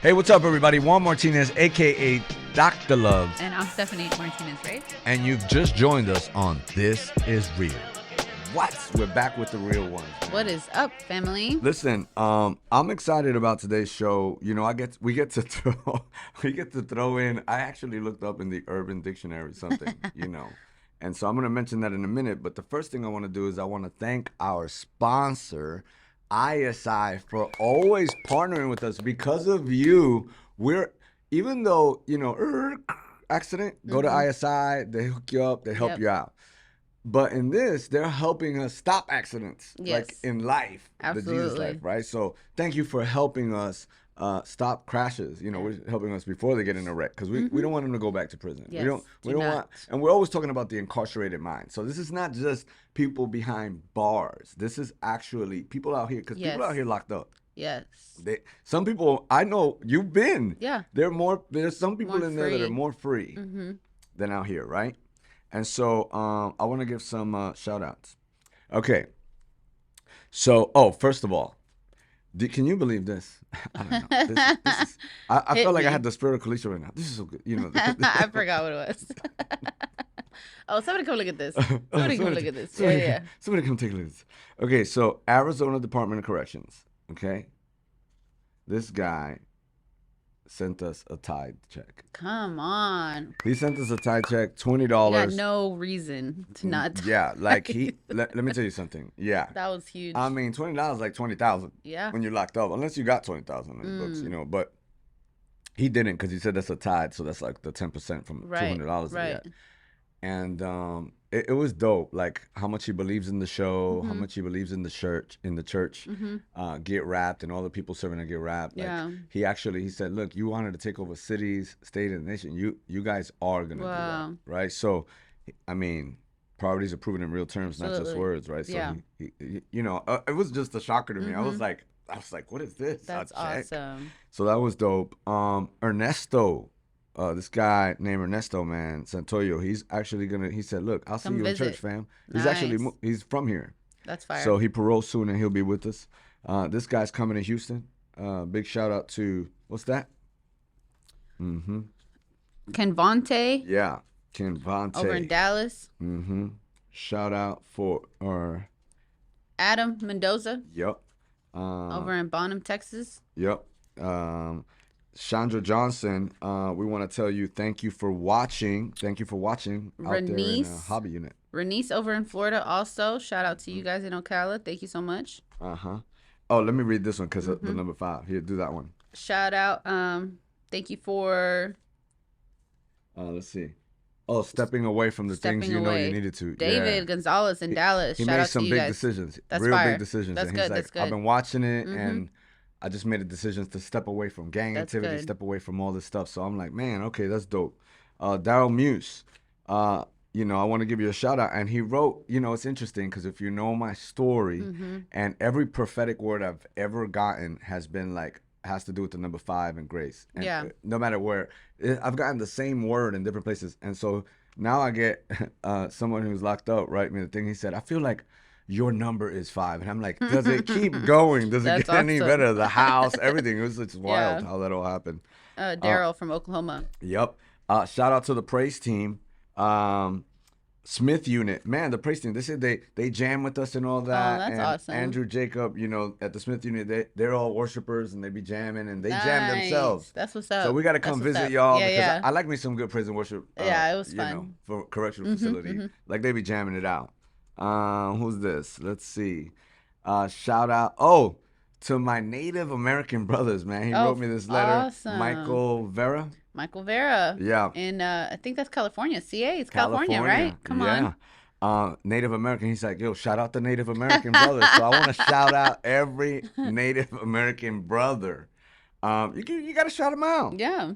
Hey, what's up, everybody? Juan Martinez, a.k.a. Dr. Love. And I'm Stephanie Martinez, right? And you've just joined us on This Is Real. What? We're back with the real ones. What is up, family? Listen, I'm excited about today's show. You know, we get to throw in. I actually looked up in the Urban Dictionary something, and so I'm going to mention that in a minute. But the first thing I want to do is I want to thank our sponsor, ISI, for always partnering with us. Because of you, even though accident, go to ISI, they hook you up, they help you out. But in this, they're helping us stop accidents, like in life, Absolutely. the Jesus life, right? So thank you for helping us stop crashes. We're helping us before they get in a wreck, because we don't want them to go back to prison. Yes, we don't want, and we're always talking about the incarcerated mind. So this is not just people behind bars. This is actually people out here, because people out here locked up. Yes. Some people, I know you've been. Yeah. There's some people in there that are more free than out here, right? And so I want to give some shout outs. Okay. So, first of all, can you believe this? I don't know. This is, I felt like I had the spirit of Kalisha right now. This is so good. I forgot what it was. Oh, somebody come look at this. Somebody come look at this. Yeah. Somebody come take a look at this. Okay, so Arizona Department of Corrections. Okay. This guy sent us a Tide check. Come on. He sent us a Tide check, $20. You got no reason to not. Yeah, like let me tell you something. Yeah. That was huge. I mean, $20 is like 20,000. Yeah. When you're locked up, unless you got 20,000 in the books, but he didn't, because he said that's a Tide, so that's like the 10% from $200 that he had. And it was dope, like how much he believes in the show, how much he believes in the church, Get Wrapped, and all the people serving at Get Wrapped. Like, he said, look, you wanted to take over cities, state, and nation. You guys are gonna do that, right? So, I mean, priorities are proven in real terms, not just words, right? So he it was just a shocker to me. I was like, what is this? That's awesome. So that was dope. Ernesto. This guy named Ernesto, man, Santoyo, he's actually he said, look, I'll see you in church, fam. He's actually, he's from here. That's fire. So he paroles soon and he'll be with us. This guy's coming to Houston. Big shout out to, what's that? Kenvonte. Yeah, Kenvonte. Over in Dallas. Shout out for Adam Mendoza. Yep. Over in Bonham, Texas. Yep. Chandra Johnson, we want to tell you thank you for watching. Thank you for watching out there in Hobby Unit. Renice over in Florida also. Shout out to you guys in Ocala. Thank you so much. Oh, let me read this one because the number 5. Here, do that one. Shout out. Thank you for. Let's see. Oh, stepping away from the things you know you needed to. David Gonzalez in Dallas. He Shout made out some to you big guys. decisions. That's real fire. Big decisions. That's and good. He's like, That's good. I've been watching it and I just made a decision to step away from gang activity, step away from all this stuff. So I'm like, man, okay, that's dope. Daryl Muse, I want to give you a shout out. And he wrote, it's interesting because if you know my story, and every prophetic word I've ever gotten has to do with the number 5 and grace. And no matter where, I've gotten the same word in different places. And so now I get someone who's locked up write me the thing. He said, I feel like your number is 5. And I'm like, does it keep going? Does it get any better? The house, everything. It's wild how that all happened. Daryl from Oklahoma. Yep. Shout out to the praise team. Smith Unit. Man, the praise team, they said they jam with us and all that. Oh, that's and awesome. Andrew Jacob, at the Smith Unit, they're all worshipers and they be jamming and they jam themselves. That's what's up. So we got to come visit y'all because I like me some good praise and worship. It was fun. For correctional facility. Like they be jamming it out. Who's this? Let's see. Shout out to my Native American brothers, man. He wrote me this letter. Awesome. Michael Vera. Yeah. And I think that's California. CA, it's California, right? Come on. Native American. He's like, yo, shout out the Native American brothers. So I want to shout out every Native American brother. You got to shout them out. Yeah.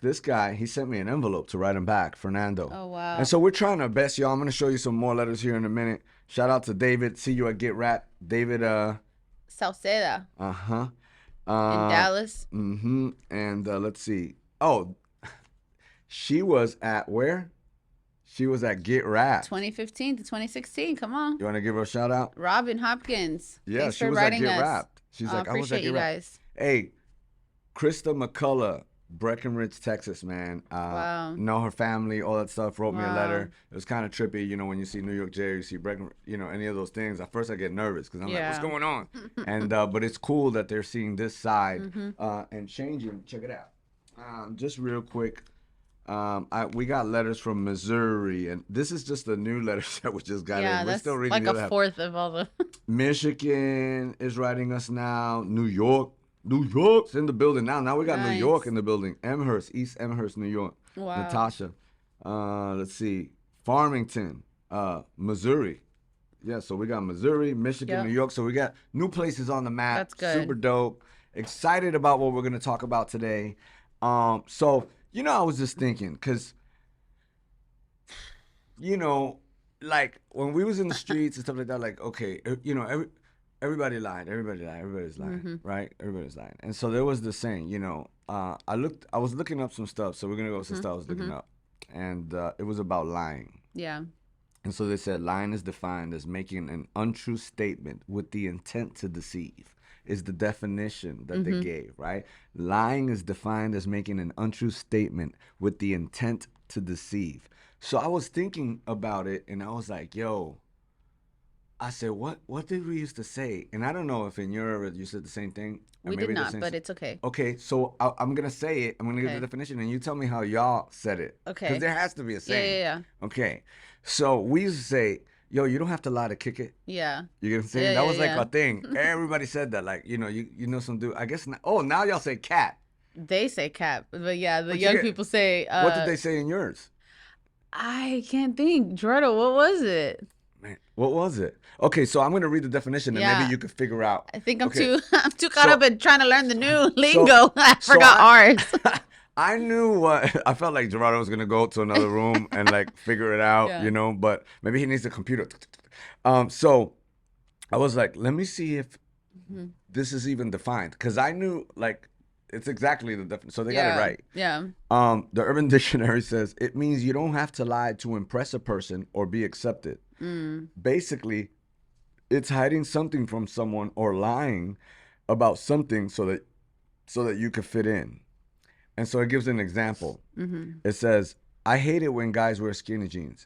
This guy, he sent me an envelope to write him back, Fernando. Oh, wow. And so we're trying our best, y'all. I'm going to show you some more letters here in a minute. Shout out to David. See you at Get Wrapped. David, Sauceda. In Dallas. And let's see. Oh, she was at where? She was at Get Wrapped. 2015 to 2016. Come on. You want to give her a shout out? Robin Hopkins. Yeah, Thanks she for was at writing Get us. Wrapped. She's like, I was at appreciate Get you Wrapped. guys. Hey, Krista McCullough, Breckenridge, Texas, man. Wow. Know her family, all that stuff. Wrote me a Wow. letter. It was kind of trippy, when you see New York Jail, you see Breckenridge, any of those things. At first, I get nervous because I'm like, what's going on? And but it's cool that they're seeing this side and changing. Check it out. Just real quick. We got letters from Missouri, and this is just the new letters that we just got in. We're that's still reading like a fourth of all the. Michigan is writing us now. New York's in the building now. Now we got New York in the building. Amherst, East Amherst, New York. Wow. Natasha. Let's see. Farmington, Missouri. Yeah, so we got Missouri, Michigan, New York. So we got new places on the map. That's good. Super dope. Excited about what we're going to talk about today. So, I was just thinking, because, like when we was in the streets and stuff like that, like, okay, everybody lied. Everybody's lying, right? Everybody's lying. And so there was this saying, I was looking up some stuff. So we're going to go with some stuff I was looking up. And it was about lying. Yeah. And so they said lying is defined as making an untrue statement with the intent to deceive. Is the definition that they gave, right? Lying is defined as making an untrue statement with the intent to deceive. So I was thinking about it, and I was like, I said, what did we used to say? And I don't know if in Europe you said the same thing. We did not, but it's okay. Okay, so I'm going to say it. I'm going to give the definition, and you tell me how y'all said it. Okay. Because there has to be a saying. Yeah. Okay, so we used to say, you don't have to lie to kick it. Yeah. You get what I'm saying? That was like a thing. Everybody said that. Like, you know some dude. I guess now y'all say cat. They say cat. But yeah, the young people say. What did they say in yours? I can't think. Gerardo, what was it? Man, what was it? Okay, so I'm going to read the definition and maybe you could figure out. I think I'm too caught up in trying to learn the new lingo. I forgot ours. I knew I felt like Gerardo was going to go to another room and like figure it out, but maybe he needs a computer. So I was like, let me see if this is even defined. Because I knew like it's exactly the definition. So they got it right. Yeah. The Urban Dictionary says it means you don't have to lie to impress a person or be accepted. Basically, it's hiding something from someone or lying about something so that you could fit in. And so it gives an example. It says, I hate it when guys wear skinny jeans.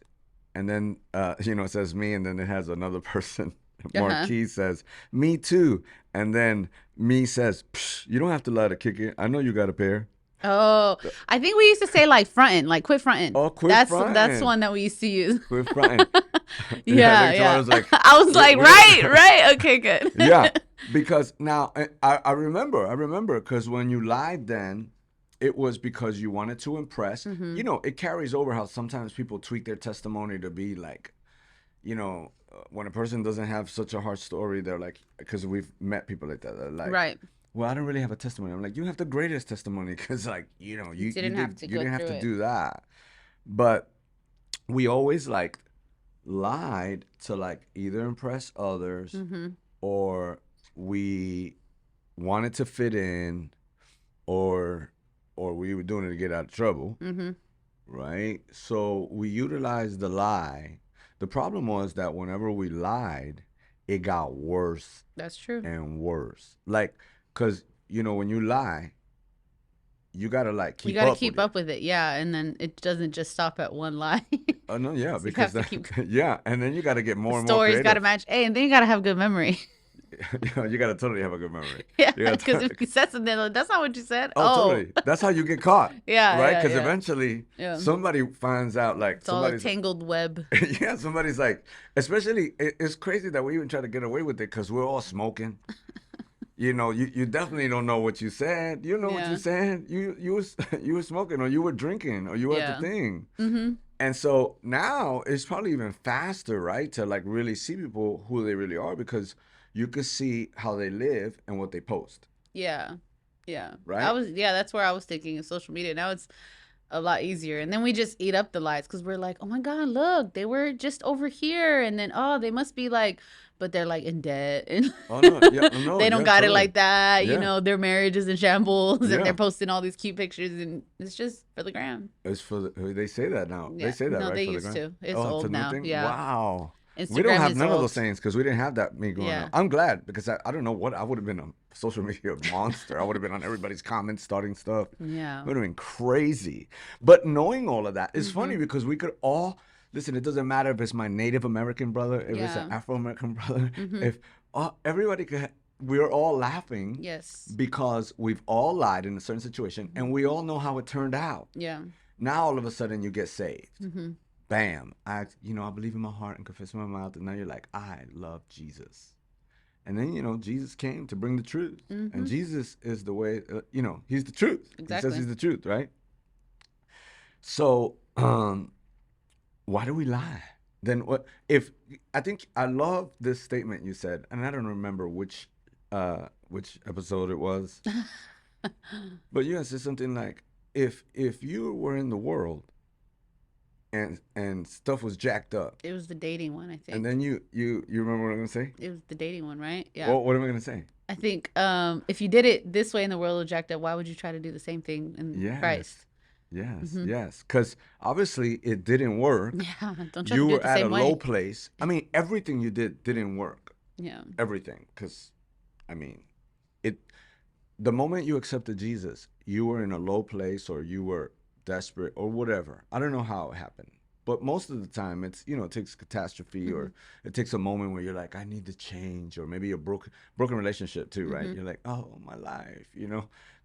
And then, it says me, and then it has another person. Marquis says, me too. And then me says, you don't have to lie to kick it. I know you got a pair. Oh, I think we used to say like fronting, like quit fronting. Oh, fronting. That's one that we used to use. Quit fronting. Yeah. I was like, right. Okay, good. Yeah, because now I remember because when you lied then, it was because you wanted to impress. It carries over how sometimes people tweak their testimony to be like, when a person doesn't have such a hard story, they're like, because we've met people like that. They're like, right. Well, I don't really have a testimony. I'm like, you have the greatest testimony because, like, you didn't have to do that. But we always like lied to like either impress others or we wanted to fit in or we were doing it to get out of trouble. Right? So we utilized the lie. The problem was that whenever we lied, it got worse. That's true. And worse. Like, because, when you lie, you got to like keep up with it. You got to keep up with it, yeah. And then it doesn't just stop at one lie. Oh, no, yeah. So because, and then you got to get more and more creative. Stories got to match. Hey, and then you got to have good memory. You got to totally have a good memory. Yeah, because if you said something, like, that's not what you said. Oh, totally. That's how you get caught. Yeah, right? Because eventually somebody finds out, like, it's all a tangled web. Yeah, somebody's like, especially, it's crazy that we even try to get away with it because we're all smoking. You definitely don't know what you said. You know what you said. You were smoking or you were drinking or you were at the thing. And so now it's probably even faster, right, to like really see people who they really are because you could see how they live and what they post. Yeah. Right? That's where I was thinking of social media. Now it's a lot easier. And then we just eat up the lies because we're like, oh my God, look, they were just over here. And then, they must be like, but they're like in debt. And they don't got it like that. Yeah. Their marriage is in shambles and they're posting all these cute pictures and it's just for the gram. It's they say that now. Yeah. They say that, no, right? They used to. It's old now. Yeah. Wow. We don't Instagram have is none of old. those sayings because we didn't have that me growing up. I'm glad because I don't know what I would have been a social media monster. I would have been on everybody's comments, starting stuff. Yeah. It would have been crazy. But knowing all of that is funny because we could all listen. It doesn't matter if it's my Native American brother, if it's an Afro American brother, if everybody could. We're all laughing. Yes. Because we've all lied in a certain situation, and we all know how it turned out. Yeah. Now all of a sudden you get saved. Bam. I believe in my heart and confess in my mouth. And now you're like, I love Jesus. And then, Jesus came to bring the truth. And Jesus is the way, he's the truth. Exactly. He says he's the truth, right? So why do we lie? Then what if, I think I love this statement you said, and I don't remember which episode it was. But you said something like, if you were in the world and stuff was jacked up. It was the dating one, I think. And then you remember what I'm gonna say? It was the dating one, right? Yeah. Well, what am I gonna say? I think if you did it this way in the world of jacked up, why would you try to do the same thing in Christ? Yes, yes. Because obviously it didn't work. Yeah, don't try you to do were it the at a same way. low place. I mean, everything you did didn't work. Yeah. Everything. Because, I mean, the moment you accepted Jesus, you were in a low place or you were desperate or whatever. I don't know how it happened. But most of the time, it's, it takes catastrophe or it takes a moment where you're like, I need to change, or maybe a broken relationship too, right? You're like, oh, my life,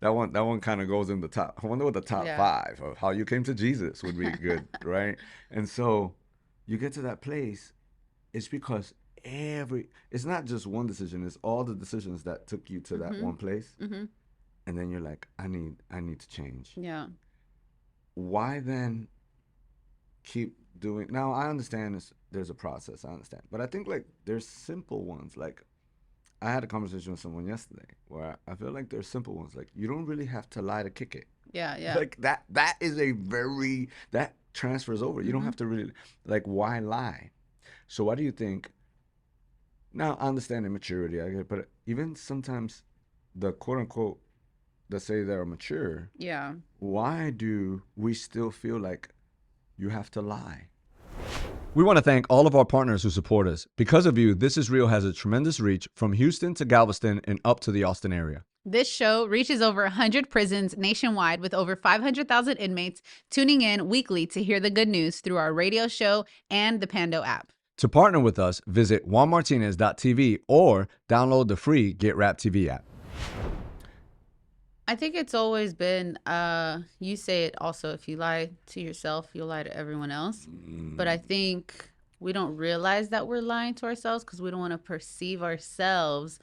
that one kind of goes in the top. I wonder what the top 5 of how you came to Jesus would be good, right? And so you get to that place, it's because it's not just one decision, it's all the decisions that took you to that one place. And then you're like, I need to change. Yeah. Why then keep doing? Now I understand there's a process, I understand, but I think like there's simple ones. Like I had a conversation with someone yesterday where I feel like there's simple ones, like you don't really have to lie to kick it. Yeah. Like that is that transfers over. You don't have to really, like, why lie? So why do you think? Now I understand immaturity, I get it, but even sometimes the quote unquote that say they're mature, why do we still feel like you have to lie? We want to thank all of our partners who support us. Because of you, This Is Real has a tremendous reach from Houston to Galveston and up to the Austin area. This show reaches over 100 prisons nationwide with over 500,000 inmates tuning in weekly to hear the good news through our radio show and the Pando app. To partner with us, visit juanmartinez.tv or download the free Get Rap TV app. I think it's always been, you say it also, if you lie to yourself, you'll lie to everyone else. But I think we don't realize that we're lying to ourselves because we don't want to perceive ourselves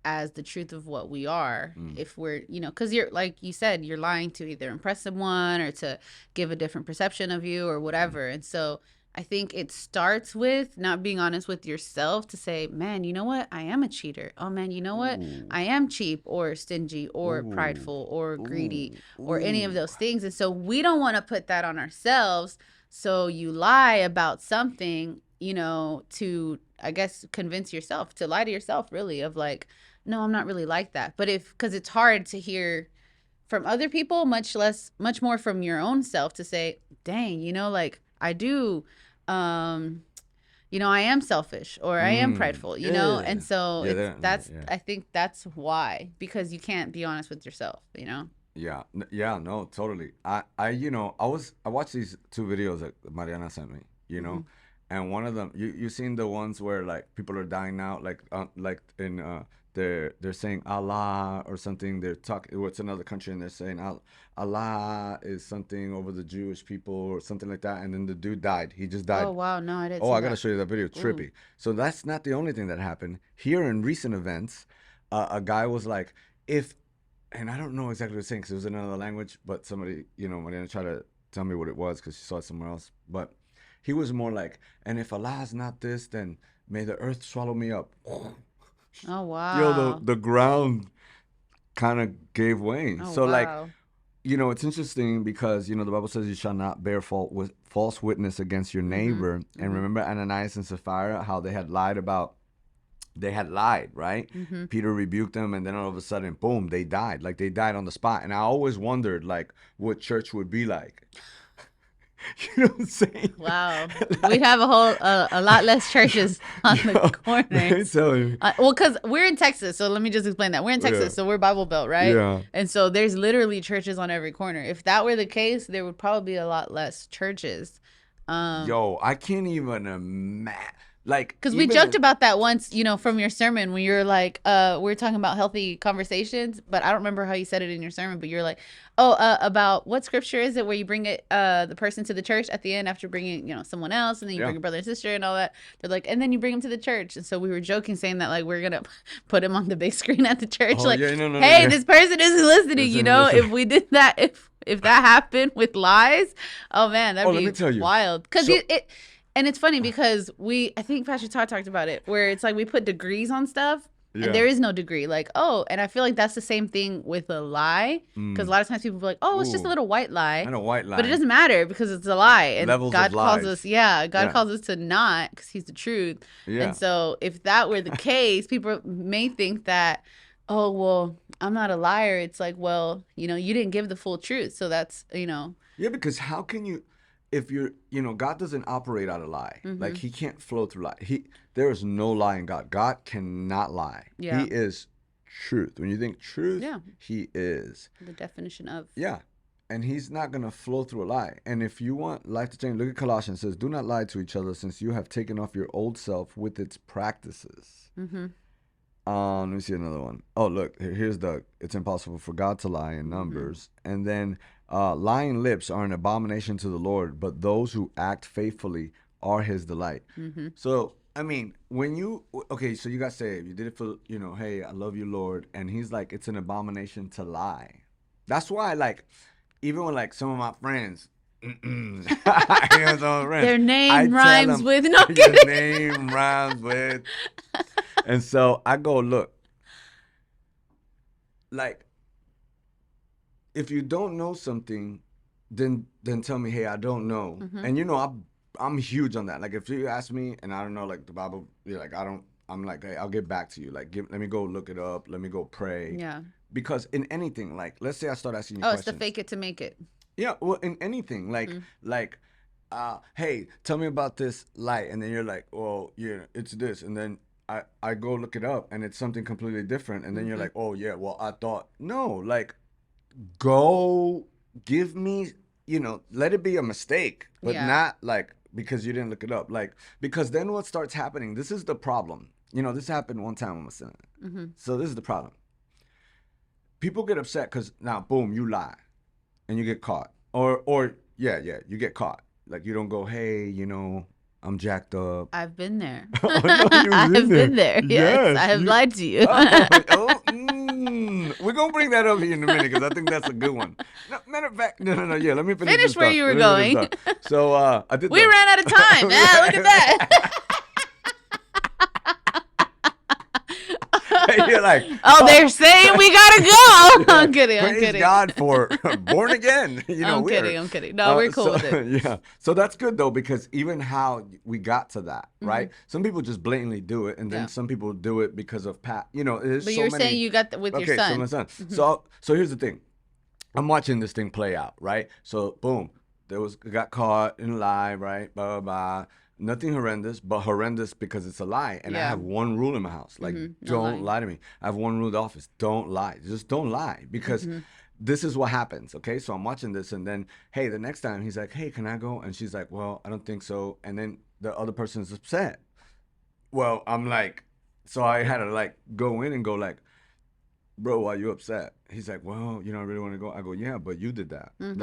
as the truth of what we are. If we're, because you're, like you said, you're lying to either impress someone or to give a different perception of you or whatever. And so I think it starts with not being honest with yourself to say, man, you know what? I am a cheater. Oh, man, you know what? I am cheap or stingy or prideful or greedy or any of those things. And so we don't want to put that on ourselves. So you lie about something, to, I guess, convince yourself, to lie to yourself, really, of like, no, I'm not really like that. But because it's hard to hear from other people, much more from your own self to say, dang, like I do, I am selfish or I am prideful, and so I think that's why, because you can't be honest with yourself, Yeah, no, totally. I watched these 2 videos that Mariana sent me, and one of them, you seen the ones where like people are dying now, like in they're saying Allah or something. They're talking, it's another country, and they're saying Allah is something over the Jewish people or something like that. And then the dude died. He just died. Oh, wow. No, I didn't see I that. got to show you that video. Trippy. So that's not the only thing that happened. Here in recent events, a guy was like, and I don't know exactly what he was saying because it was in another language, but somebody, Mariana tried to tell me what it was because she saw it somewhere else. But he was more like, and if Allah is not this, then may the earth swallow me up. Oh, wow. The ground kind of gave way. Oh, so wow. like, it's interesting because, the Bible says you shall not bear false witness against your neighbor. And remember Ananias and Sapphira, how they had lied, right? Peter rebuked them, and then all of a sudden, boom, they died. Like they died on the spot. And I always wondered like what church would be like. You know what I'm saying? Wow. Like, we'd have a lot less churches on the corners. Let me tell you. Well, because we're in Texas, so let me just explain that. We're in Texas, so we're Bible Belt, right? Yeah. And so there's literally churches on every corner. If that were the case, there would probably be a lot less churches. Yo, I can't even imagine. Like, because we joked about that once, you know, from your sermon when you're like, we're talking about healthy conversations, but I don't remember how you said it in your sermon, but you're like, about what scripture is it where you bring it, the person to the church at the end after bringing, you know, someone else, and then you bring a brother and sister and all that. They're like, and then you bring them to the church. And so we were joking, saying that like we're gonna put him on the big screen at the church, this person isn't listening. You know, if we did that, if that happened with lies, oh man, that'd be wild. Because it and it's funny because I think Pastor Todd talked about it, where it's like we put degrees on stuff, and there is no degree. Like, and I feel like that's the same thing with a lie, because a lot of times people be like, it's just a little white lie. And a white lie. But it doesn't matter because it's a lie. And Levels God of lies. calls us, God calls us to not, because he's the truth. Yeah. And so if that were the case, people may think that, I'm not a liar. It's like, well, you know, you didn't give the full truth. So that's, you know. Yeah, because how can you... If you're, you know, God doesn't operate out of lie. Mm-hmm. Like, he can't flow through lie. There is no lie in God. God cannot lie. Yeah. He is truth. When you think truth, he is. The definition of. Yeah. And he's not going to flow through a lie. And if you want life to change, look at Colossians. It says, do not lie to each other, since you have taken off your old self with its practices. Mm-hmm. Let me see another one. Oh, look, here's it's impossible for God to lie in Numbers. Mm-hmm. And then lying lips are an abomination to the Lord, but those who act faithfully are his delight. Mm-hmm. So, I mean, so you got saved. You did it for, you know, hey, I love you, Lord. And he's like, it's an abomination to lie. That's why, like, even when, like, some of my friends, their name rhymes with, no kidding. Your name rhymes with. And so I go, look, like, if you don't know something, then tell me, hey, I don't know. Mm-hmm. And, you know, I'm huge on that. Like, if you ask me and I don't know, like, the Bible, like, I'm like, hey, I'll get back to you. Like, let me go look it up. Let me go pray. Yeah. Because in anything, like, let's say I start asking you questions. It's the fake it to make it. Yeah, well, in anything, like, hey, tell me about this light. And then you're like, well, yeah, it's this. And then I go look it up and it's something completely different. And then you're like, oh, yeah, well, I thought, no, like, go give me, you know, let it be a mistake, but not like because you didn't look it up. Like, because then what starts happening, this is the problem. You know, this happened one time with my son. Mm-hmm. So this is the problem. People get upset because now, boom, you lie and you get caught. Or you get caught. Like, you don't go, hey, you know, I'm jacked up. I've been there. I've been there. Yes, I have lied to you. We're going to bring that up here in a minute because I think that's a good one. No, matter of fact, no. Yeah, let me finish where you were going. So I did. We ran out of time. Yeah, look at that. You're like, they're saying we gotta go. I'm kidding. Praise God for born again. You know, I'm kidding. No, we're cool with it. Yeah. So that's good though, because even how we got to that, right? Some people just blatantly do it, and then some people do it because of you know, there's but so you're many... saying you got that with your son. So my son. Mm-hmm. So here's the thing. I'm watching this thing play out, right? So boom, got caught in a lie, right? Blah blah blah. Nothing horrendous, but horrendous because it's a lie. And I have one rule in my house. Like, don't lie to me. I have one rule in the office. Don't lie. Just don't lie. Because this is what happens, okay? So I'm watching this, and then, hey, the next time, he's like, hey, can I go? And she's like, well, I don't think so. And then the other person's upset. Well, I'm like, so I had to, like, go in and go, like, bro, why are you upset? He's like, well, you know, I really want to go. I go, yeah, but you did that. Mm-hmm.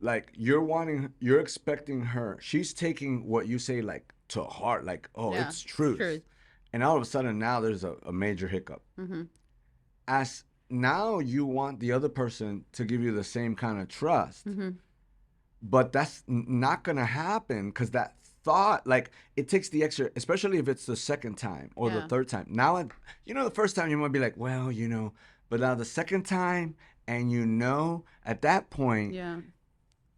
Like you're expecting her. She's taking what you say like to heart, like, it's truth. And all of a sudden now there's a major hiccup. Mm-hmm. As now you want the other person to give you the same kind of trust, but that's not gonna happen because that thought, like, it takes the extra, especially if it's the second time or the third time. Now, you know, the first time you might be like, well, you know, but now the second time, and you know, at that point,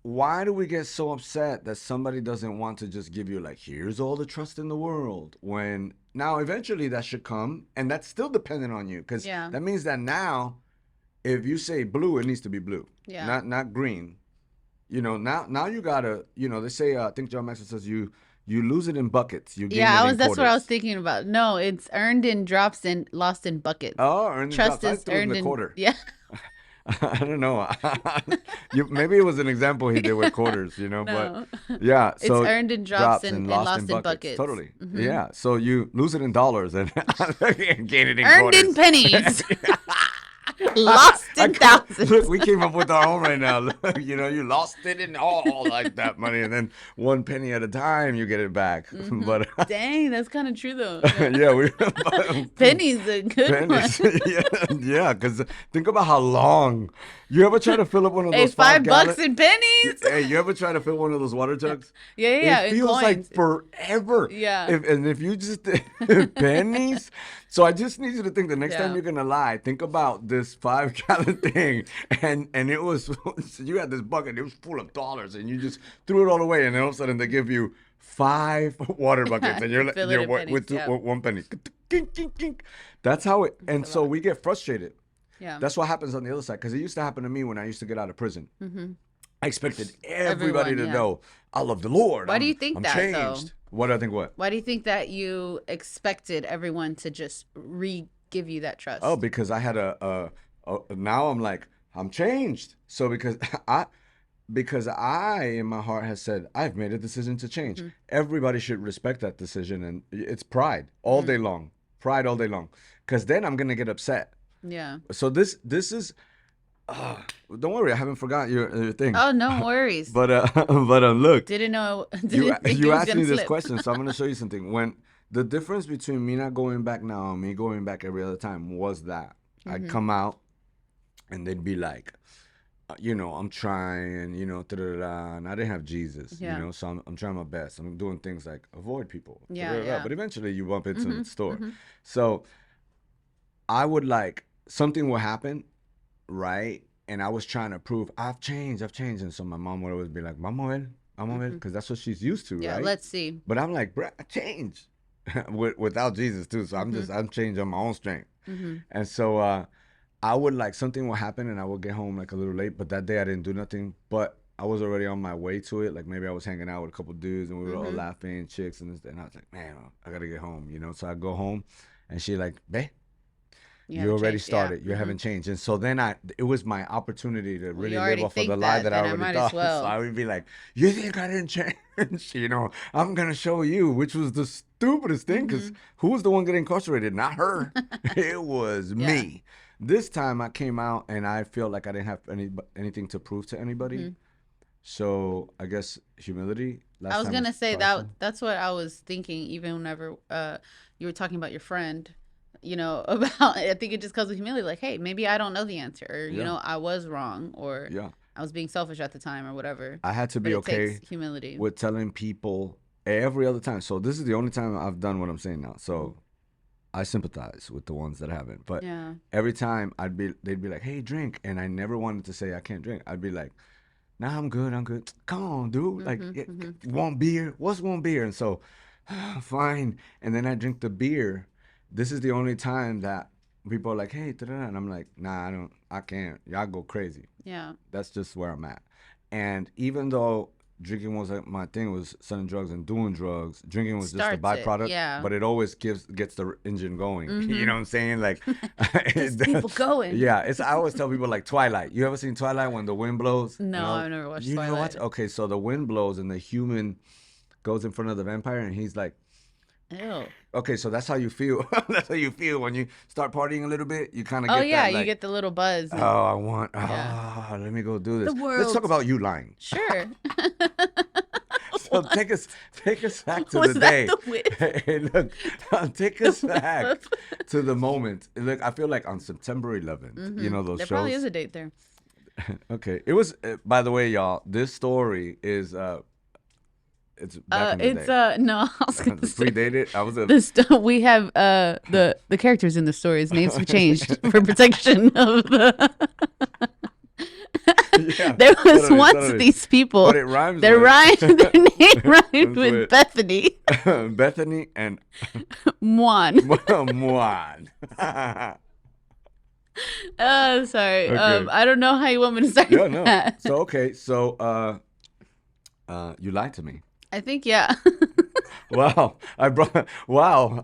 why do we get so upset that somebody doesn't want to just give you, like, here's all the trust in the world, when now eventually that should come, and that's still dependent on you, because that means that now if you say blue, it needs to be blue, not green. now you gotta, they say, I think John Maxwell says you lose it in buckets. You gain it in that's quarters. what I was thinking about. No, it's earned in drops and lost in buckets. Oh, earned in drops. Trust is earned in quarter. Yeah. I don't know. Maybe it was an example he did with quarters, No. but yeah. So it's earned in drops and lost in buckets. Totally. Yeah. So you lose it in dollars and gain it in earned quarters. in pennies. Lost in thousands. Look, we came up with our own right now. You lost it in all like that money, and then 1 penny at a time you get it back. But dang, that's kind of true though. Yeah, pennies a good one. Yeah, because think about how long. You ever try to fill up one of those $5 in pennies? Hey, you ever try to fill one of those water jugs? Yeah. It feels like forever. Yeah. If you just pennies. So I just need you to think the next time you're gonna lie, think about this 5-gallon thing, and it was you had this bucket, it was full of dollars, and you just threw it all away, and then all of a sudden they give you 5 water buckets, and you're with 1 penny. That's how it. And so we get frustrated. Yeah. That's what happens on the other side, because it used to happen to me when I used to get out of prison. I expected everybody to know I love the Lord. Why do you think that changed. Though? What do I think? What? Why do you think that you expected everyone to just give you that trust? Oh, because I had now I'm like, I'm changed. So because I in my heart has said I've made a decision to change. Everybody should respect that decision, and it's pride all day long. Pride all day long, because then I'm gonna get upset. Yeah. So this is. Don't worry, I haven't forgot your thing. Oh, no worries. But look. Didn't know. You asked me this question, so I'm gonna show you something. When the difference between me not going back now and me going back every other time was that I'd come out, and they'd be like, I'm trying, and I didn't have Jesus, so I'm trying my best. I'm doing things like avoid people, but eventually you bump into the store. So I would something will happen, right? And I was trying to prove I've changed, and so my mom would always be like, "Vamos a ver," because that's what she's used to, right? Let's see. But I'm like, bruh, I changed without Jesus too, so I'm changed on my own strength, and so I would something will happen, and I would get home a little late, but that day I didn't do nothing, but I was already on my way to it. Maybe I was hanging out with a couple dudes, and we were all laughing, chicks, and I was like, man, I gotta get home, So I go home, and she like, bae, you already started. You haven't changed. And so then it was my opportunity to really live off of the lie that I already thought. So I would be like, you think I didn't change? I'm going to show you, which was the stupidest thing, because who was the one getting incarcerated? Not her. It was me. This time I came out and I feel like I didn't have anything to prove to anybody. So I guess humility. I was going to say that's what I was thinking, even whenever you were talking about your friend. About, I think it just comes with humility. Hey, maybe I don't know the answer, or, I was wrong, or I was being selfish at the time, or whatever. I had to be okay humility with telling people every other time. So this is the only time I've done what I'm saying now. So I sympathize with the ones that haven't. But every time they'd be like, hey, drink. And I never wanted to say I can't drink. I'd be like, nah, I'm good. Come on, dude. Want beer? What's one beer? And so, fine. And then I drink the beer. This is the only time that people are like, hey, and I'm like, nah, I can't. Y'all go crazy. Yeah. That's just where I'm at. And even though drinking was my thing, was selling drugs and doing drugs, drinking was just a byproduct. But it always gets the engine going. You know what I'm saying? People going. Yeah. I always tell people Twilight. You ever seen Twilight when the wind blows? No, I've never watched Twilight. You never watched? Okay, so the wind blows and the human goes in front of the vampire and he's like, ew. Okay, so that's how you feel. That's how you feel when you start partying a little bit. You kind of get that. You get the little buzz. Let me go do this. Let's talk about you lying. Sure. So take us back to the day. Hey, look, take us back to the moment. Look, I feel like on September 11th, those shows. There probably is a date there. Okay, it was. By the way, y'all, this story is. It's back in the day. No, I was gonna say, predated. I was we have the characters in the stories names have changed for protection of the. There was once these people. But it rhymes. Their name rhymed with Bethany. Bethany and Juan. Juan. Oh, sorry. Okay. I don't know how you want me to start. Yeah, no. That. So okay, so you lied to me. I think yeah. Wow, wow.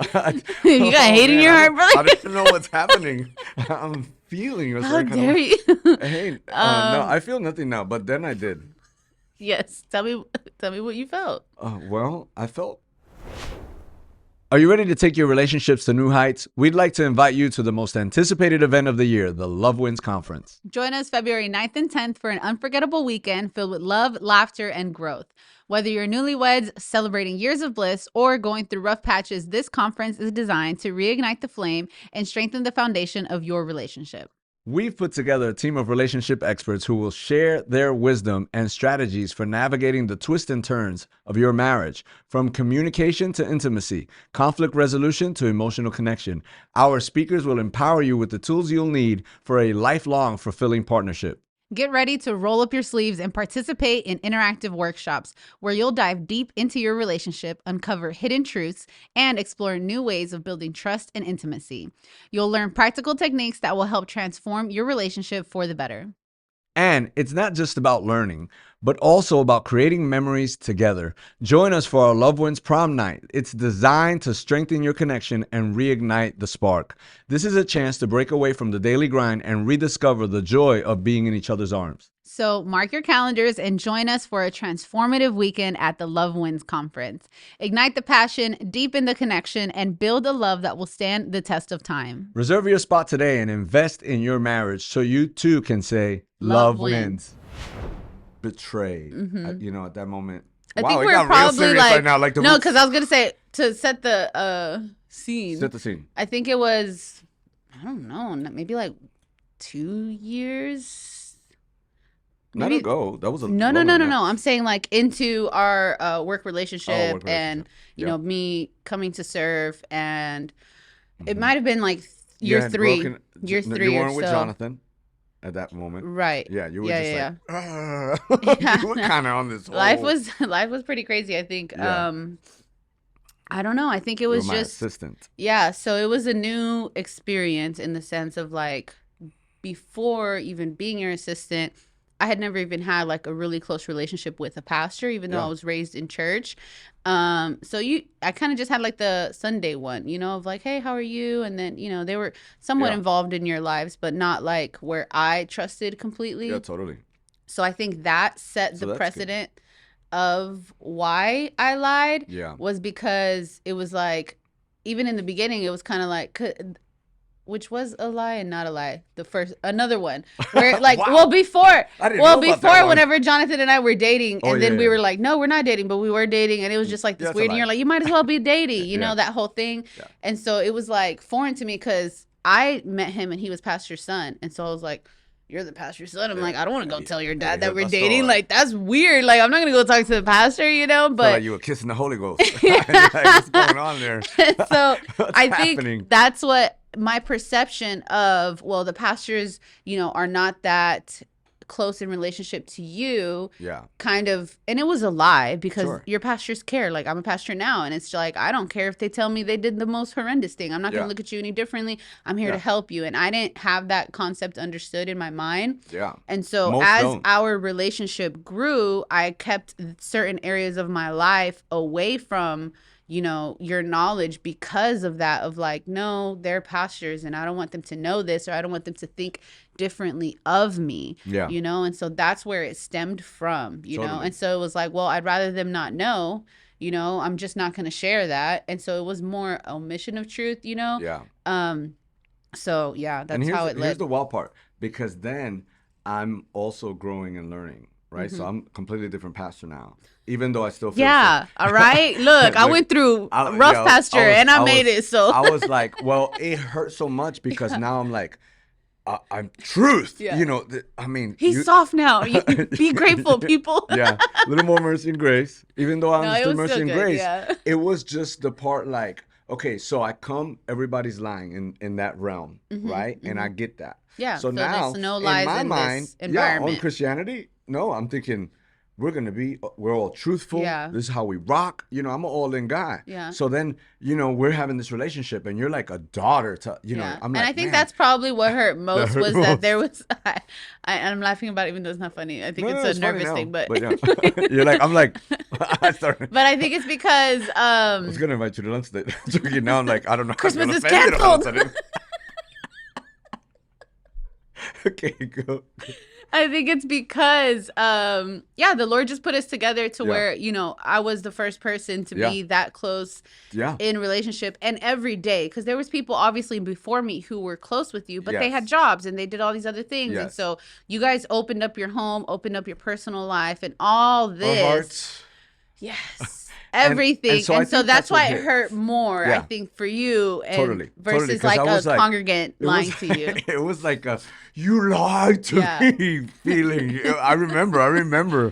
You got hate in your heart, brother. I didn't know what's happening. I'm feeling. How dare you? Hey, no, I feel nothing now, but then I did. Yes, tell me what you felt. Well, I felt. Are you ready to take your relationships to new heights? We'd like to invite you to the most anticipated event of the year, the Love Wins Conference. Join us February 9th and 10th for an unforgettable weekend filled with love, laughter, and growth. Whether you're newlyweds, celebrating years of bliss, or going through rough patches, this conference is designed to reignite the flame and strengthen the foundation of your relationship. We've put together a team of relationship experts who will share their wisdom and strategies for navigating the twists and turns of your marriage, from communication to intimacy, conflict resolution to emotional connection. Our speakers will empower you with the tools you'll need for a lifelong, fulfilling partnership. Get ready to roll up your sleeves and participate in interactive workshops where you'll dive deep into your relationship, uncover hidden truths, and explore new ways of building trust and intimacy. You'll learn practical techniques that will help transform your relationship for the better. And it's not just about learning, but also about creating memories together. Join us for our Love Wins Prom Night. It's designed to strengthen your connection and reignite the spark. This is a chance to break away from the daily grind and rediscover the joy of being in each other's arms. So mark your calendars and join us for a transformative weekend at the Love Wins Conference. Ignite the passion, deepen the connection, and build a love that will stand the test of time. Reserve your spot today and invest in your marriage so you too can say, Love wins. Betrayed. At that moment. I think we're probably like, right now, no, because I was going to say, to set the scene. Set the scene. I think it was, I don't know, maybe like 2 years. Not ago. That was a no. I'm saying like into our work relationship, and you know, me coming to serve, and it might have been like year three. You weren't with Jonathan at that moment, right? Yeah, you were just you were kind of on this. Life was pretty crazy. I think. Yeah. I don't know. I think it was just assistant. Yeah, so it was a new experience in the sense of like before even being your assistant, I had never even had like a really close relationship with a pastor, even though I was raised in church. So I kind of just had like the Sunday one, you know, of like, hey, how are you? And then, you know, they were somewhat involved in your lives, but not like where I trusted completely. Yeah, totally. So I think that set the precedent of why I lied. Yeah. Was because it was like, even in the beginning, it was kind of like, which was a lie and not a lie. Another one where like, wow. before whenever Jonathan and I were dating, and then we were like, no, we're not dating, but we were dating, and it was just like this weird, and you're like, you might as well be dating, you know, that whole thing. Yeah. And so it was like foreign to me because I met him and he was pastor's son, and so I was like, you're the pastor's son. I'm like, I don't want to go tell your dad that we're dating. Like, that's weird. Like, I'm not going to go talk to the pastor, you know, but. Like you were kissing the Holy Ghost. Like, what's going on there? So I think that's what my perception of, well, the pastors, you know, are not that close in relationship to you. Yeah. Kind of, and it was a lie because your pastors care. Like, I'm a pastor now, and it's like, I don't care if they tell me they did the most horrendous thing. I'm not going to look at you any differently. I'm here to help you. And I didn't have that concept understood in my mind. Yeah. And so our relationship grew, I kept certain areas of my life away from, you know, your knowledge because of that, of like, no, they're pastors and I don't want them to know this, or I don't want them to think differently of me, you know? And so that's where it stemmed from, you know? And so it was like, well, I'd rather them not know, you know, I'm just not going to share that. And so it was more omission of truth, you know? Yeah. So yeah, that's how it led. Here's the wild part, because then I'm also growing and learning. Right. So I'm a completely different pastor now, even though I still feel all right. Look, I went through rough pasture and I made it. So I was like, well, it hurt so much because now I'm like, I'm truth. You know, I mean, he's soft now. Be grateful, people. Yeah. A little more mercy and grace, even though I'm still mercy and grace. Yeah. It was just the part like, okay, so everybody's lying in that realm. Right. And I get that. Yeah. So now there's no lies in my mind, this environment. On Christianity. No, I'm thinking, we're all truthful. Yeah. This is how we rock. You know, I'm an all-in guy. Yeah. So then, you know, we're having this relationship and you're like a daughter to, you know, I'm like, and I think man, that's probably what hurt most was that there was, I'm laughing about it even though it's not funny. I think it's a nervous thing, but yeah. You're like, I'm like, but I think it's because, I was going to invite you to lunch today. Now I'm like, I don't know. Christmas is canceled. Okay, go. I think it's because, the Lord just put us together to where, you know, I was the first person to be that close in relationship, and every day, because there was people obviously before me who were close with you, but they had jobs and they did all these other things. And so you guys opened up your home, opened up your personal life and all this. Our hearts. Yes. Everything. And so that's why it hurt more, I think, for you versus like a congregant lying to you. It was like you lied to me feeling. I remember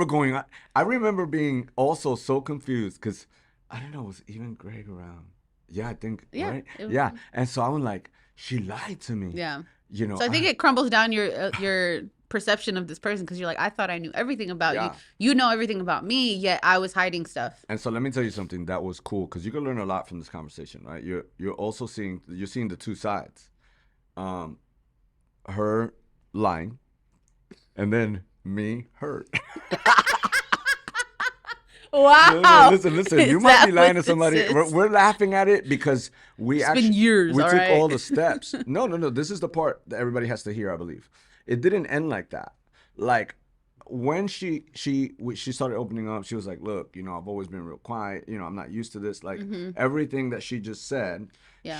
going, I remember being also so confused because I don't know, was even Greg around? Yeah, I think, right? Yeah. And so I was like, she lied to me. Yeah. You know, so I think it crumbles down your perception of this person because you're like, I thought I knew everything about you. You know everything about me, yet I was hiding stuff. And so let me tell you something that was cool because you can learn a lot from this conversation, right? You're also seeing the two sides, her lying, and then me hurt. Wow. No, listen. You might be lying to somebody. We're laughing at it because it's been years, we took all the steps. No. This is the part that everybody has to hear, I believe. It didn't end like that. Like when she started opening up, she was like, look, you know, I've always been real quiet. You know, I'm not used to this. Like everything that she just said,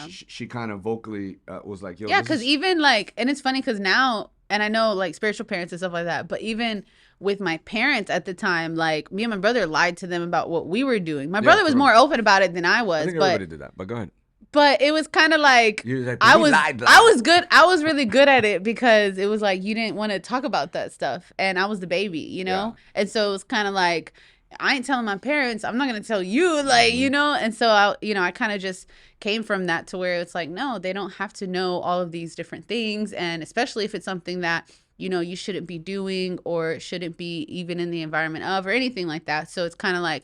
she kind of vocally was like, yo. Yeah, because even like, and it's funny because now, and I know like spiritual parents and stuff like that, but even with my parents at the time, like me and my brother lied to them about what we were doing. My brother was more open about it than I was. I think everybody did that, but go ahead. But it was kind of like, I was good. I was really good at it because it was like, you didn't want to talk about that stuff. And I was the baby, you know? Yeah. And so it was kind of like, I ain't telling my parents, I'm not going to tell you, like, you know? And so I kind of just came from that to where it's like, no, they don't have to know all of these different things. And especially if it's something that, you know, you shouldn't be doing or shouldn't be even in the environment of or anything like that. So it's kind of like,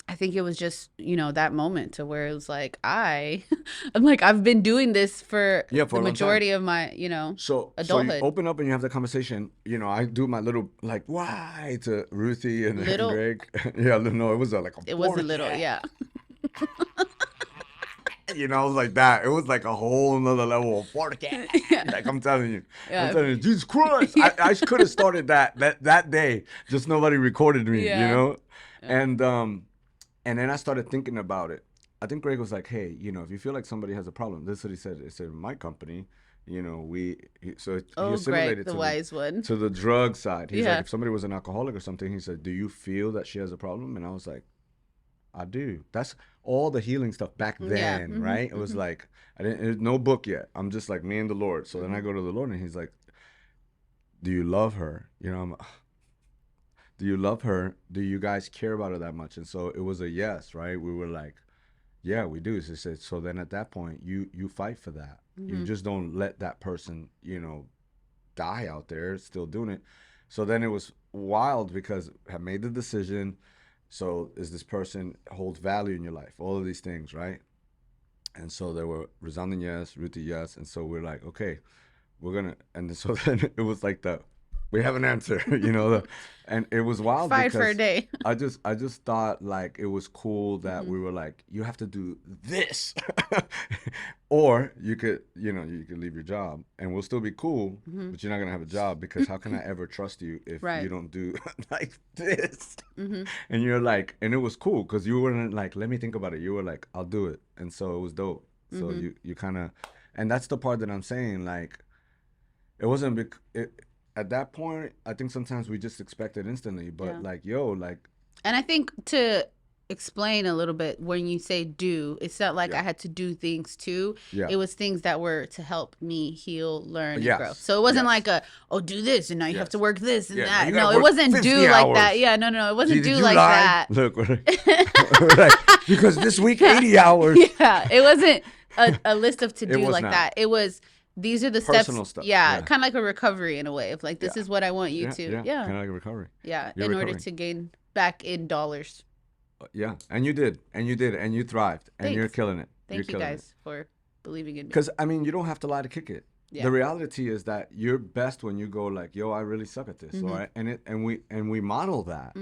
I think it was just, you know, that moment to where it was like, I'm like, I've been doing this for the majority of my, you know, adulthood. So you open up and you have the conversation. You know, I do my little, like, why to Ruthie and Greg. Yeah, no, it was like it was a little, yeah. You know, it was like that. It was like a whole nother level of fornicate. Like I'm telling you, Jesus Christ. I could have started that day. Just nobody recorded me, you know? Yeah. And then I started thinking about it. I think Greg was like, hey, you know, if you feel like somebody has a problem, this is what he said. It said, my company, you know, he assimilated Greg, the wise one. To the drug side. He's like, if somebody was an alcoholic or something, he said, do you feel that she has a problem? And I was like, I do. That's all the healing stuff back then, right? It was like, there's no book yet. I'm just like me and the Lord. So then I go to the Lord and he's like, do you love her? You know, do you love her? Do you guys care about her that much? And so it was a yes, right? We were like, yeah, we do. So he said, so then at that point, you fight for that. You just don't let that person, you know, die out there still doing it. So then it was wild because I made the decision. So is this person holds value in your life? All of these things, right? And so there were resounding yes, Ruthie yes. And so we're like, okay, and so then it was like we have an answer, you know, and it was wild. Fight for a day. I just thought like it was cool that we were like, you have to do this, or you could leave your job and we'll still be cool, but you're not gonna have a job because how can I ever trust you if you don't do like this? And you're like, and it was cool because you weren't like, let me think about it. You were like, I'll do it, and so it was dope. So you kind of, and that's the part that I'm saying, like, it wasn't at that point, I think sometimes we just expect it instantly, but and I think to explain a little bit, when you say do, it's not like I had to do things too. Yeah. It was things that were to help me heal, learn, and grow. So it wasn't like do this and now you have to work this and that. No, it wasn't do like that. Yeah, no, it wasn't do like that. Look, because this week 80 hours. Yeah, it wasn't a list of to do like that. It was these are the personal steps. stuff. Yeah, kind of like a recovery in a way of like, this is what I want you to. Yeah. Kind of like a recovery. Yeah, in order to gain back in dollars. Yeah, and you did, and you thrived, and you're killing it. Thank you guys for believing in me. Because, I mean, you don't have to lie to kick it. Yeah. The reality is that you're best when you go like, yo, I really suck at this. All right. And we model that.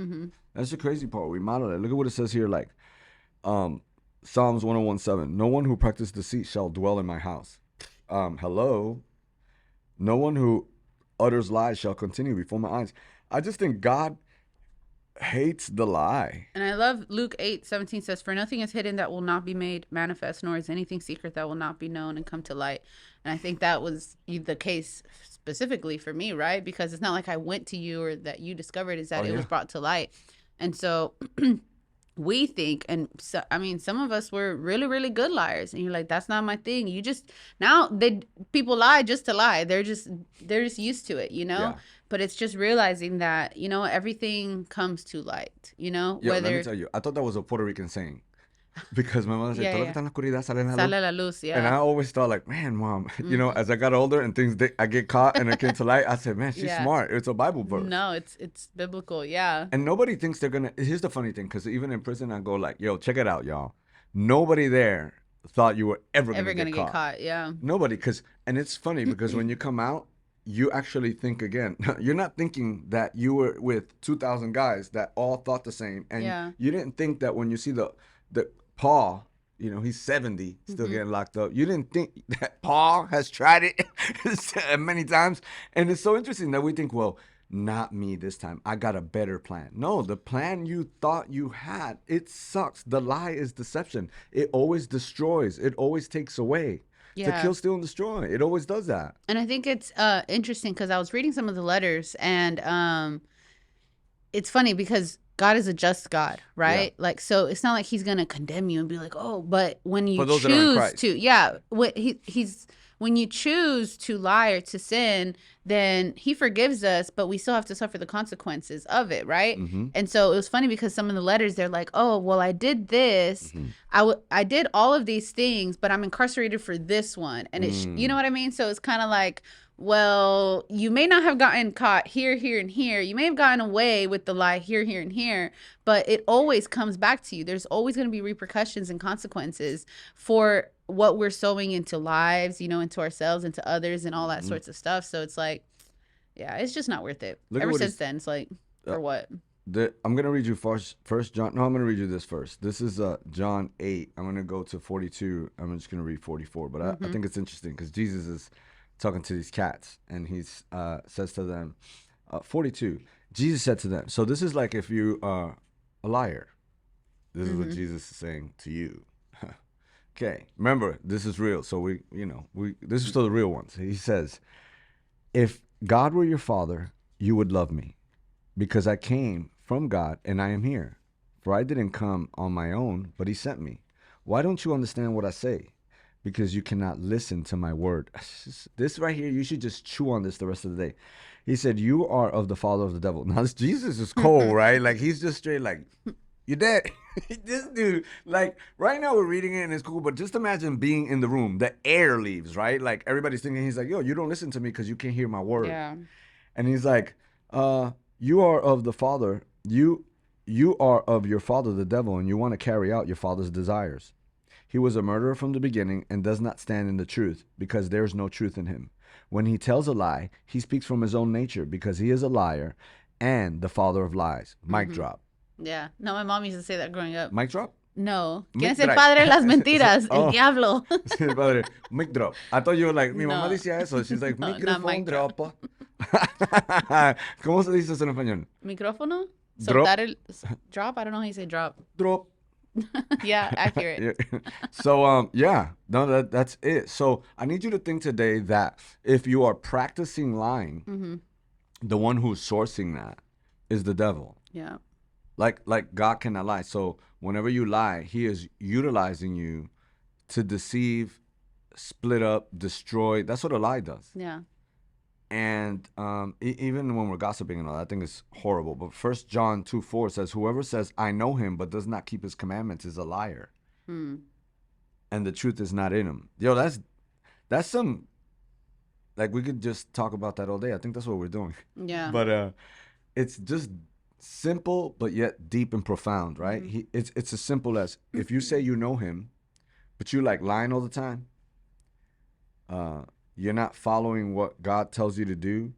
That's the crazy part. We model it. Look at what it says here. Like, Psalms 101:7. No one who practices deceit shall dwell in my house. Hello. No one who utters lies shall continue before my eyes. I just think God hates the lie. And I love Luke 8:17 says, for nothing is hidden that will not be made manifest, nor is anything secret that will not be known and come to light. And I think that was the case specifically for me, right? Because it's not like I went to you or that you discovered, is that it was brought to light. And so we think, and so, I mean, some of us were really, really good liars, and you're like, that's not my thing. You just, now people lie just to lie. They're just used to it, you know? Yeah. But it's just realizing that, you know, everything comes to light, you know? Yeah, let me tell you, I thought that was a Puerto Rican saying. Because my mother said, todo lo que está en la oscuridad sale en la luz. Yeah. And I always thought like, man, Mom, you know, as I got older and things, I get caught and it came to light, I said, man, she's smart. It's a Bible verse. No, it's biblical, yeah. And nobody thinks they're going to, here's the funny thing, because even in prison, I go like, yo, check it out, y'all. Nobody there thought you were ever going to get caught. Yeah. Nobody, and it's funny because when you come out, you actually think again. You're not thinking that you were with 2,000 guys that all thought the same. And you didn't think that when you see the Paul, you know, he's 70, still getting locked up. You didn't think that Paul has tried it many times. And it's so interesting that we think, well, not me this time. I got a better plan. No, the plan you thought you had, it sucks. The lie is deception. It always destroys. It always takes away. To kill, steal, and destroy. It always does that. And I think it's interesting because I was reading some of the letters, and it's funny because God is a just God, right? Yeah. Like, so it's not like he's going to condemn you and be like, oh, but when you choose to, when you choose to lie or to sin, then he forgives us, but we still have to suffer the consequences of it, right? And so it was funny because some of the letters, they're like, oh, well, I did this. I did all of these things, but I'm incarcerated for this one. And it's, you know what I mean? So it's kind of like, well, you may not have gotten caught here, here, and here. You may have gotten away with the lie here, here, and here, but it always comes back to you. There's always going to be repercussions and consequences for what we're sowing into lives, you know, into ourselves, into others, and all that sorts of stuff. So it's like, yeah, it's just not worth it. Ever since then, it's like, for what? I'm going to read you first John. No, I'm going to read you this first. This is John 8. I'm going to go to 42. I'm just going to read 44. But I think it's interesting because Jesus is talking to these cats, and he says to them, 42, Jesus said to them, so this is like if you are a liar. This is what Jesus is saying to you. Okay, remember, this is real. So this is still the real ones. He says, if God were your father, you would love me, because I came from God and I am here. For I didn't come on my own, but he sent me. Why don't you understand what I say? Because you cannot listen to my word. This right here, you should just chew on this the rest of the day. He said, you are of the father of the devil. Now, this Jesus is cold, right? Like, he's just straight like, you're dead. This dude, like, right now we're reading it and it's cool, but just imagine being in the room. The air leaves, right? Like, everybody's thinking, he's like, yo, you don't listen to me because you can't hear my word. Yeah. And he's like, you are of the father. You are of your father, the devil, and you want to carry out your father's desires. He was a murderer from the beginning and does not stand in the truth because there is no truth in him. When he tells a lie, he speaks from his own nature because he is a liar and the father of lies. Mic drop. Yeah. No, my mom used to say that growing up. Mic drop? No. ¿Quién es el padre de las mentiras? El diablo. El padre. Mic drop. I thought you were like, mi mamá decía eso. She's like, microphone drop. ¿Cómo se dice eso en español? Micrófono? Soltar el drop? I don't know how you say drop. Drop. Yeah, accurate. So that's it. So I need you to think today that if you are practicing lying, the one who's sourcing that is the devil. Yeah. Like God cannot lie. So whenever you lie, he is utilizing you to deceive, split up, destroy. That's what a lie does. Yeah. And even when we're gossiping and all that, I think it's horrible. But 1 John 2:4 says, whoever says, I know him, but does not keep his commandments is a liar. And the truth is not in him. Yo, that's some Like, we could just talk about that all day. I think that's what we're doing. Yeah. But it's just simple, but yet deep and profound, right? It's as simple as, if you say you know him, but you like lying all the time, you're not following what God tells you to do.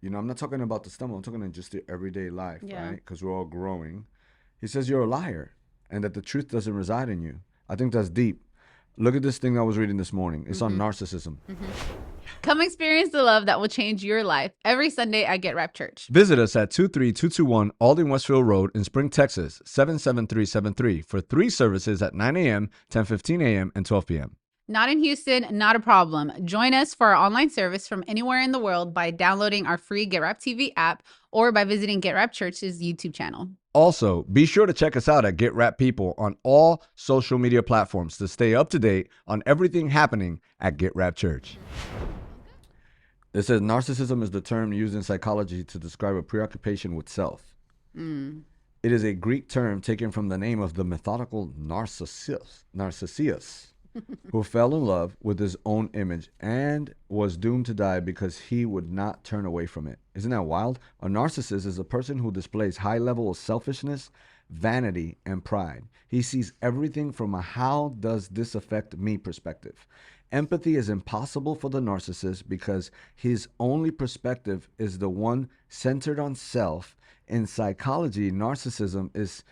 You know, I'm not talking about the stumble. I'm talking in just the everyday life, right? Because we're all growing. He says you're a liar and that the truth doesn't reside in you. I think that's deep. Look at this thing I was reading this morning. It's on narcissism. Come experience the love that will change your life every Sunday at Get Rap Church. Visit us at 23221 Alding Westfield Road in Spring, Texas, 77373 for 3 services at 9 a.m., 10:15 a.m., and 12 p.m. Not in Houston, not a problem. Join us for our online service from anywhere in the world by downloading our free Get Rap TV app or by visiting Get Rap Church's YouTube channel. Also, be sure to check us out at Get Rap People on all social media platforms to stay up to date on everything happening at Get Rap Church. It says narcissism is the term used in psychology to describe a preoccupation with self. It is a Greek term taken from the name of the methodical Narcissus, who fell in love with his own image and was doomed to die because he would not turn away from it. Isn't that wild? A narcissist is a person who displays high level of selfishness, vanity, and pride. He sees everything from a "how does this affect me" perspective. Empathy is impossible for the narcissist because his only perspective is the one centered on self. In psychology, narcissism is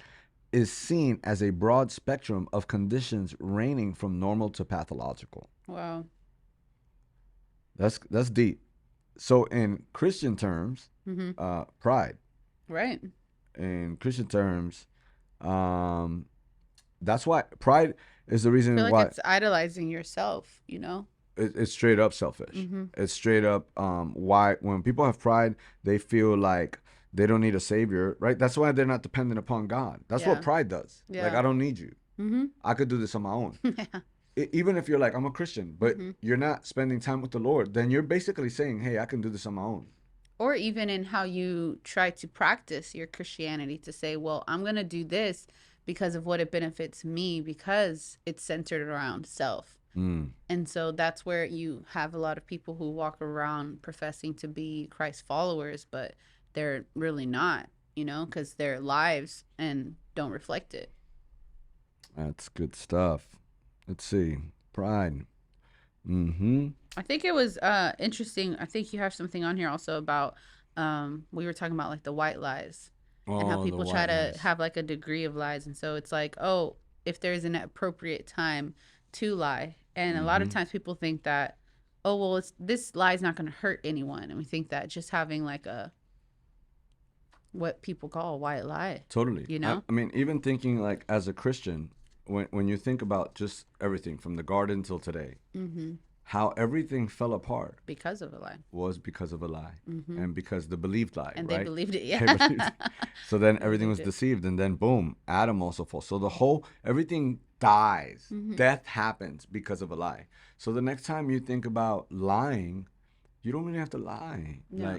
seen as a broad spectrum of conditions ranging from normal to pathological. Wow. That's deep. So in Christian terms, pride. Right. In Christian terms, that's why pride is the reason I feel like why it's idolizing yourself, you know? It's straight up selfish. It's straight up why when people have pride, they feel like they don't need a savior, right? That's why they're not dependent upon God. That's what pride does. Like, I don't need you. I could do this on my own. Even if you're like, I'm a Christian, but you're not spending time with the Lord, then you're basically saying, hey, I can do this on my own. Or even in how you try to practice your Christianity to say, well, I'm going to do this because of what it benefits me, because it's centered around self. And so that's where you have a lot of people who walk around professing to be Christ followers, but they're really not, you know, because their lives and don't reflect it. That's good stuff. Let's see. Pride. I think it was interesting. I think you have something on here also about, we were talking about like the white lies and how people try to have like a degree of lies. And so it's like, oh, if there's an appropriate time to lie. And a lot of times people think that, oh, well, this lie is not going to hurt anyone. And we think that just having like what people call a white lie. Totally. You know? I mean, even thinking like as a Christian, when you think about just everything from the garden till today, how everything fell apart because of a lie was because of a lie, and because the believed lie, and right? they believed it. Yeah. So then everything was deceived, and then boom, Adam also falls. So everything dies. Death happens because of a lie. So the next time you think about lying, you don't really have to lie. No.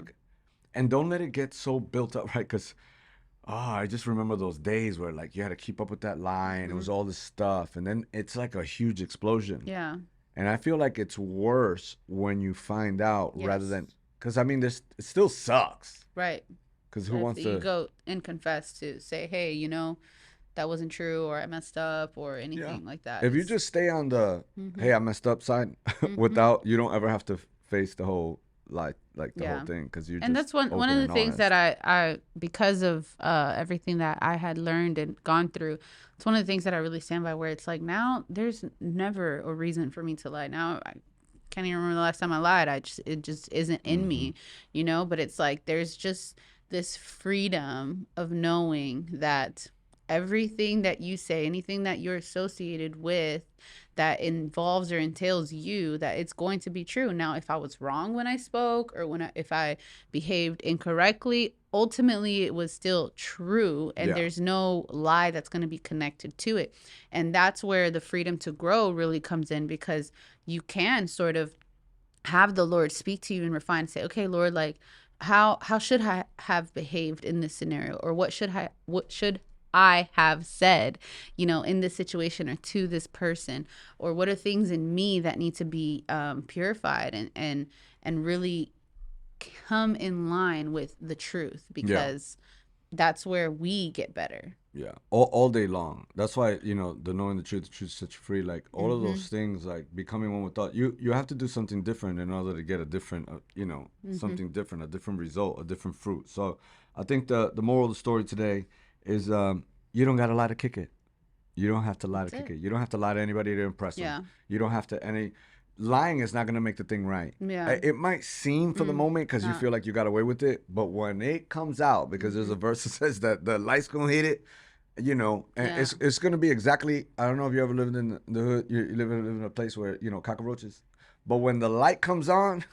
And don't let it get so built up, right? Because, I just remember those days where like you had to keep up with that lie, and it was all this stuff, and then it's like a huge explosion. Yeah. And I feel like it's worse when you find out rather than, because I mean, it still sucks. Right. Because who wants to? You go and confess to say, hey, you know, that wasn't true, or I messed up, or anything like that. If you just stay on the, hey, I messed up side, without, you don't ever have to face the whole like the whole thing, because you. And that's one of the things that I because of everything that I had learned and gone through, it's one of the things that I really stand by, where it's like, now there's never a reason for me to lie. Now I can't even remember the last time I lied. It just isn't in me, you know. But it's like there's just this freedom of knowing that everything that you say, anything that you're associated with that involves or entails you, that it's going to be true. Now, if I was wrong when I spoke, or if I behaved incorrectly, ultimately it was still true, and there's no lie that's going to be connected to it. And that's where the freedom to grow really comes in, because you can sort of have the Lord speak to you and refine and say, okay, Lord, like how should I have behaved in this scenario, or what should I have said, in this situation or to this person, or what are things in me that need to be purified and really come in line with the truth, because that's where we get better. Yeah, all day long. That's why, the knowing the truth sets you free. Like all of those things, like becoming one with thought. You have to do something different in order to get a different, something different, a different result, a different fruit. So I think the moral of the story today is you don't got to lie to kick it. You don't have to lie to kick it. You don't have to lie to anybody to impress them. You don't have to lying is not going to make the thing right. Yeah. It might seem for the moment because you feel like you got away with it, but when it comes out, because there's a verse that says that the light's going to hit it, and it's going to be exactly, I don't know if you ever lived in the hood, you live in a place where, cockroaches, but when the light comes on,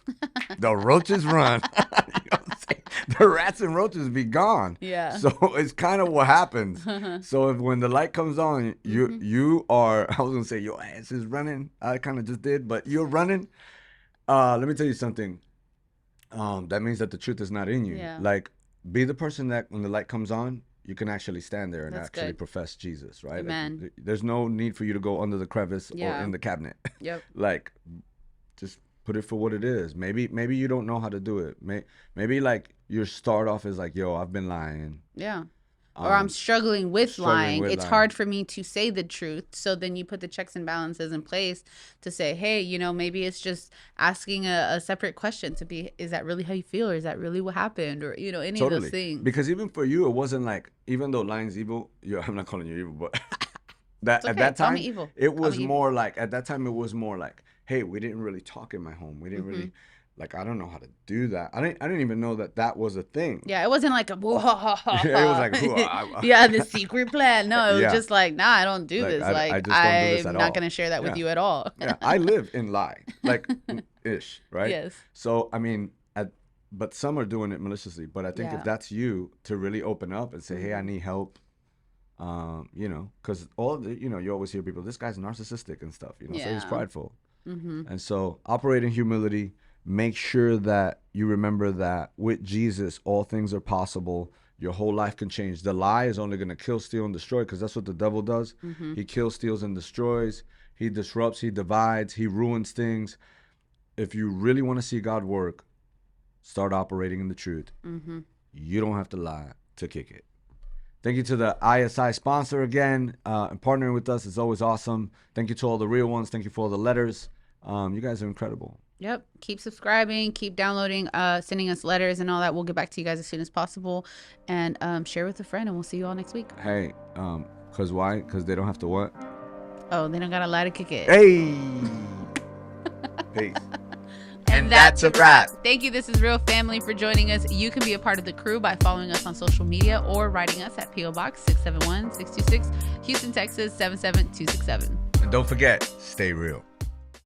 the roaches run. You know what I'm saying? The rats and roaches be gone. Yeah. So it's kind of what happens. So when the light comes on, you are, I was going to say your ass is running. I kind of just did, but you're running. Let me tell you something. That means that the truth is not in you. Yeah. Like, be the person that when the light comes on, you can actually stand there and That's actually good. profess Jesus, right? Amen. Like, there's no need for you to go under the crevice or in the cabinet. Yep. Like, just put it for what it is. Maybe you don't know how to do it. Maybe like your start off is like, yo, I've been lying. Yeah. Or I'm struggling with lying. It's hard for me to say the truth. So then you put the checks and balances in place to say, hey, maybe it's just asking a separate question to be, is that really how you feel? Or is that really what happened? Or, any of those things. Because even for you, it wasn't like, even though lying's evil, I'm not calling you evil, but at that time, it was more like, hey, we didn't really talk in my home. We didn't really, like, I don't know how to do that. I didn't even know that was a thing. Yeah, it wasn't like a, it was like, the secret plan. No, it was just like, nah, I don't do this. Like, I'm not going to share that with you at all. Yeah, I live in lie, like, ish, right? Yes. So, I mean, but some are doing it maliciously. But I think if that's you, to really open up and say, hey, I need help. Because you always hear people, this guy's narcissistic and stuff, so he's prideful. And so operate in humility. Make sure that you remember that with Jesus, all things are possible. Your whole life can change. The lie is only going to kill, steal, and destroy, because that's what the devil does. He kills, steals, and destroys. He disrupts, he divides, he ruins things. If you really want to see God work, start operating in the truth. You don't have to lie to kick it. Thank you to the ISI sponsor again. And partnering with us is always awesome. Thank you to all the real ones. Thank you for all the letters. You guys are incredible. Yep. Keep subscribing. Keep downloading, sending us letters and all that. We'll get back to you guys as soon as possible. And share with a friend. And we'll see you all next week. Hey, because why? Because they don't have to what? Oh, they don't got to lie to kick it. Hey. Peace. And that's a wrap. Thank you. This is Real Family for joining us. You can be a part of the crew by following us on social media or writing us at P.O. Box 671-626, Houston, Texas 77267. And don't forget, stay real.